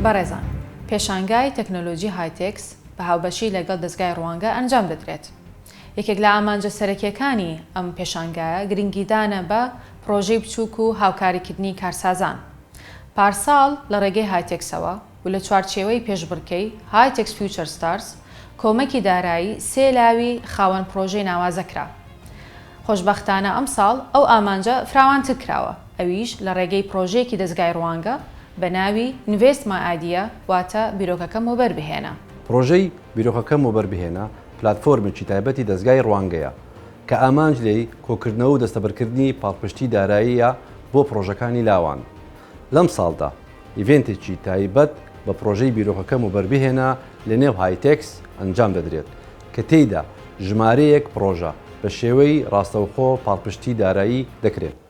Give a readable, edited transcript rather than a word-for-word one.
بەڕێزان، پێشانگای تەکنۆلۆژی هایتێکس بە هاوبەشی لەگەڵ دەستگای ڕوانگە ئەنجام دەدرێت. یەکێک لە ئامانجە سەرەکیەکانی ئەم پێشانگایە گرنگیدانە بە پرۆژەی بچووک و هاوکاریکردنی کارسازان. پارساڵ لە ڕێگەی هایتێکسەوە و لە چوارچێوەی پێشبڕکەی هایتێکس فیوچر ستارز کۆمەکی دارایی سێ لاوی خاوەن پرۆژەی ناوازەکرا. خۆشبەختانە ئەم ساڵ ئەو ئامانجە فراوانتر کراوە، ئەویش لە ڕێگەی پرۆژەیەکی دەستگای ڕوانگە بە ناوی Invest My Idea واتە بیرۆکەکەم و بەربهێنە. پرۆژەی بیرۆکەکەم و بەربهێنە پلاتفۆرمێکی تایبەتی دەستگای ڕوانگەیە کە ئامانج لێی کۆکردنەوە و دەستەبەرکردنی پاڵپشتی داراییە بۆ پرۆژەکانی لاوان. لەم ساڵدا ئیڤێنتێکی تایبەت بە پرۆژەی بیرۆکەکەم و بەربهێنە لە نێو هایتێکس ئەنجام دەدرێت کە تێیدا ژمارەیەک پرۆژە بە شێوەی ڕاستەوخۆ پاڵپشتی دارایی دەکرێت.